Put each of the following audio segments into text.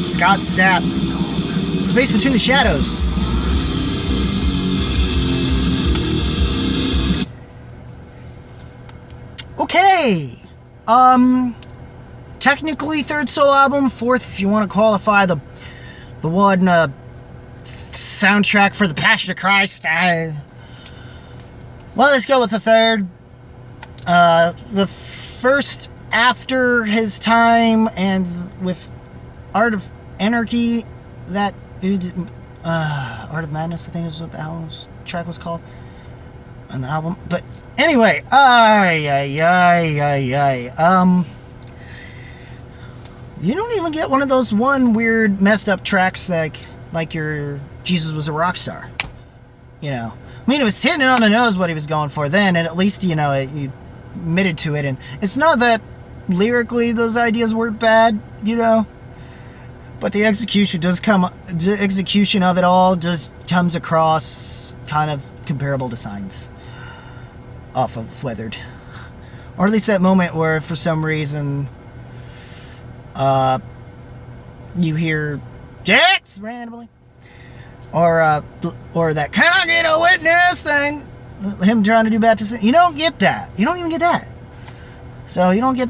Scott Stapp. Space Between the Shadows. Okay. Technically third solo album, fourth if you want to qualify the one soundtrack for the Passion of Christ. Well, let's go with the third. The first after his time and with Art of Anarchy, that Art of Madness, I think is what the album's track was called. An album, but anyway, you don't even get one of those one weird messed up tracks like your Jesus Was a Rock Star. You know, I mean, it was hitting it on the nose what he was going for then, and at least you admitted to it. And it's not that lyrically those ideas weren't bad, but the execution of it all just comes across kind of comparable to Signs off of Weathered, or at least that moment where for some reason you hear Jax randomly, or that "Can I get a witness" thing, him trying to do baptism. You don't get that. You don't even get that. So you don't get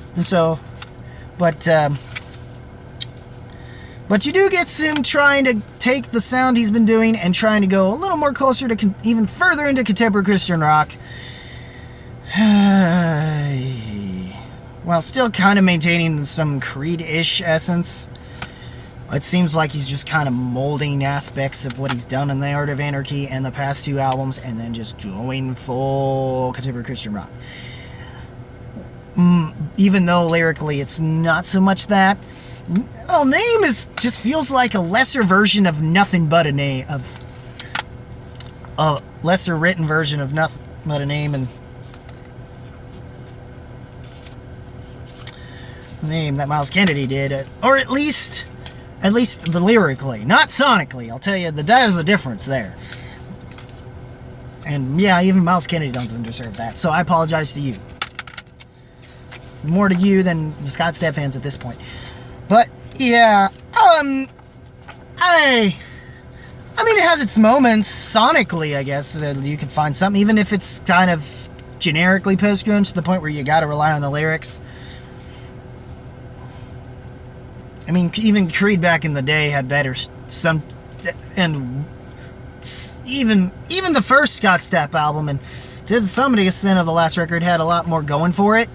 but you do get him trying to take the sound he's been doing and trying to go a little more closer to even further into contemporary Christian rock, while still kind of maintaining some Creed-ish essence. It seems like he's just kind of molding aspects of what he's done in the Art of Anarchy and the past two albums, and then just going full contemporary Christian rock. Even though lyrically it's not so much that. Well, Name just feels like a lesser version of Nothing But a Name, of a lesser written version of Nothing But a Name, and Name that Miles Kennedy did, or at least the lyrically, not sonically. I'll tell you, there's a difference there. And yeah, even Miles Kennedy doesn't deserve that, so I apologize to you. More to you than the Scott Stapp fans at this point. But yeah, I mean, it has its moments sonically, I guess. You can find something, even if it's kind of generically post-grunge to the point where you gotta rely on the lyrics. I mean, even Creed back in the day had better and even the first Scott Stapp album, and to some extent of the last record, had a lot more going for it.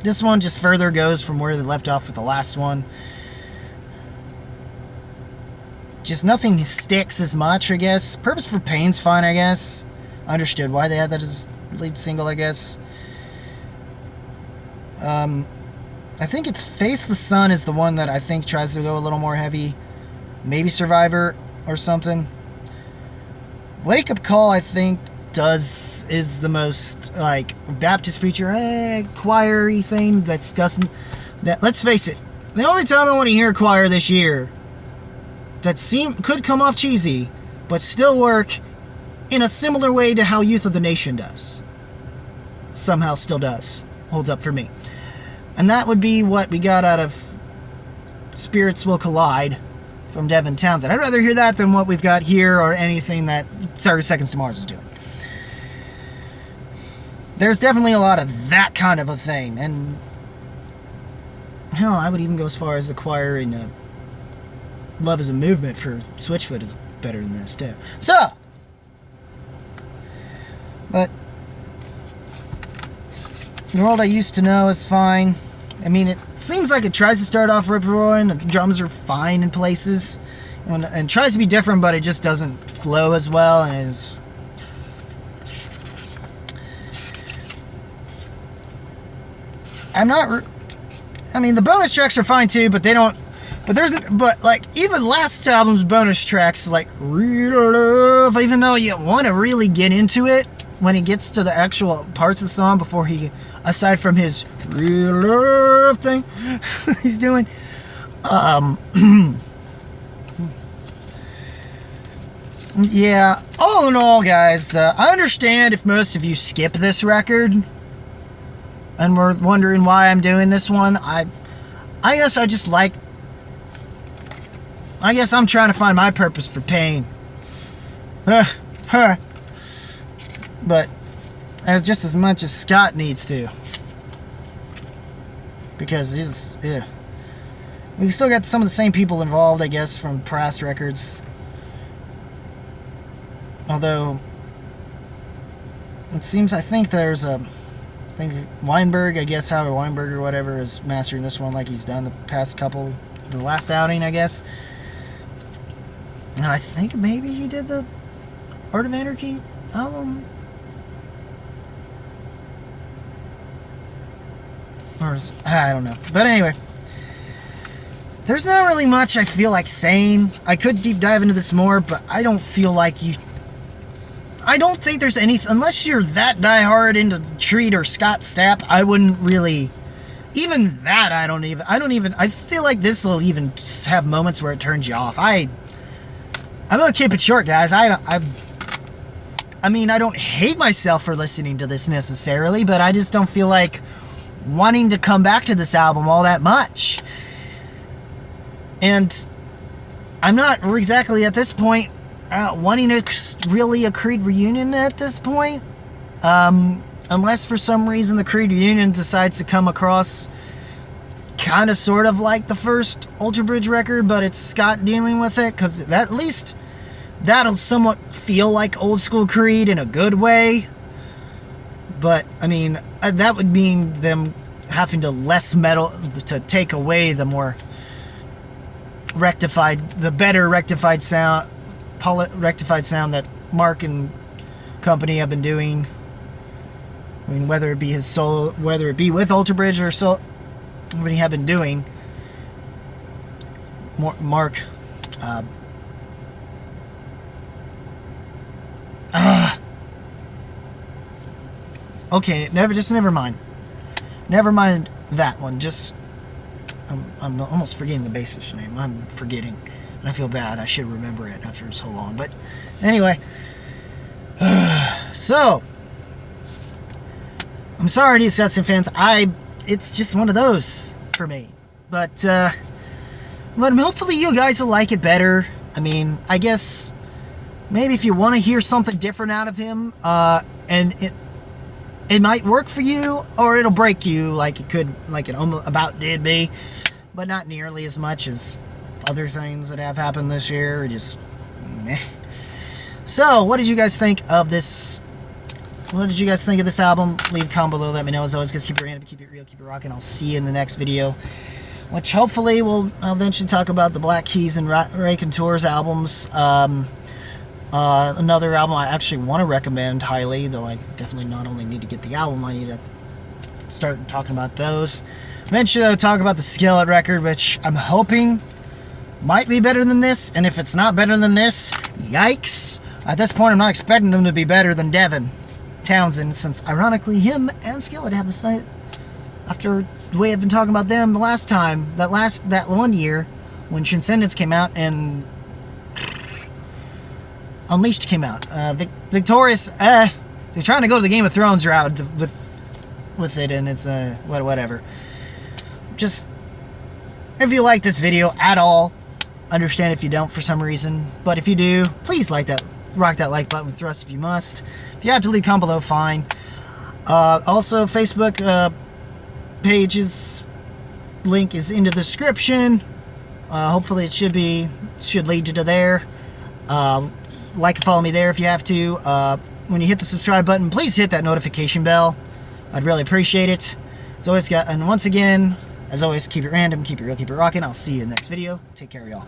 This one just further goes from where they left off with the last one. Just nothing sticks as much, I guess. Purpose for Pain's fine, I guess. I understood why they had that as lead single, I guess. I think it's Face the Sun is the one that I think tries to go a little more heavy. Maybe Survivor or something. Wake Up Call, I think, is the most like Baptist preacher choir-y thing that let's face it, the only time I want to hear a choir this year that could come off cheesy but still work in a similar way to how Youth of the Nation does, somehow still does, holds up for me, and that would be what we got out of Spirits Will Collide from Devin Townsend. I'd rather hear that than what we've got here or anything that 30 Seconds to Mars is doing. There's definitely a lot of that kind of a thing, and hell, I would even go as far as the choir in Love Is a Movement for Switchfoot is better than this too. So, but The World I Used to Know is fine. I mean, it seems like it tries to start off rip-roaring, the drums are fine in places, and tries to be different, but it just doesn't flow as well, and it's... the bonus tracks are fine too, but they don't, but like, even last album's bonus tracks, like, Real Love, even though you want to really get into it when he gets to the actual parts of the song before aside from his Real Love thing he's doing, Yeah, all in all, guys, I understand if most of you skip this record and were wondering why I'm doing this one. I guess I just like... I guess I'm trying to find my purpose for pain. But as just as much as Scott needs to. Because he's... Yeah. We still got some of the same people involved, I guess, from past records. Although, it seems, I think there's a... I think Weinberg, I guess Howard Weinberg or whatever, is mastering this one like he's done the past couple... The last outing, I guess. And I think maybe he did the Art of Anarchy album. Or, I don't know. But anyway. There's not really much I feel like saying. I could deep dive into this more, but I don't feel like you... I don't think there's any... Unless you're that diehard into Treat or Scott Stapp, I wouldn't really... Even that, I don't even... I feel like this will even have moments where it turns you off. I'm gonna keep it short, guys. I mean, I don't hate myself for listening to this necessarily, but I just don't feel like wanting to come back to this album all that much. And I'm not exactly at this point wanting really a Creed reunion at this point. Unless for some reason the Creed reunion decides to come across kind of sort of like the first Ultra Bridge record, but it's Scott dealing with it, because at least that'll somewhat feel like old school Creed in a good way. But, I mean, that would mean them having to less metal, to take away the more rectified, the better rectified sound that Mark and company have been doing. I mean, whether it be his solo, whether it be with Ultra Bridge or so, what he have been doing. Mark, okay, never mind. Never mind that one. Just, I'm almost forgetting the bassist's name. I'm forgetting, and I feel bad. I should remember it after so long. But anyway, so I'm sorry to you Stetson fans. It's just one of those for me. But hopefully you guys will like it better. I mean, I guess maybe if you want to hear something different out of him, and it might work for you, or it'll break you like it almost about did me, but not nearly as much as other things that have happened this year. Just meh. So, what did you guys think of this? What did you guys think of this album? Leave a comment below. Let me know. As always, guys, keep it random, keep it real, keep it rocking. I'll see you in the next video, which hopefully will eventually talk about the Black Keys and Ray Contour's albums. Another album I actually want to recommend highly, though I definitely not only need to get the album, I need to start talking about those. Eventually I'll talk about the Skillet record, which I'm hoping might be better than this, and if it's not better than this, yikes. At this point I'm not expecting them to be better than Devin Townsend, since ironically him and Skillet have the same, after the way I've been talking about them the last time, that one year when Transcendence came out and Unleashed came out. Victorious, they're trying to go to the Game of Thrones route with it, and it's whatever. Just, if you like this video at all, understand if you don't for some reason, but if you do, please rock that like button with thrust if you must. If you have to leave a comment below, fine. Also, Facebook page's link is in the description. Hopefully it should lead you to there. Like and follow me there if you have to. When you hit the subscribe button, please hit that notification bell. I'd really appreciate it. And once again, as always, keep it random, keep it real, keep it rocking. I'll see you in the next video. Take care, y'all.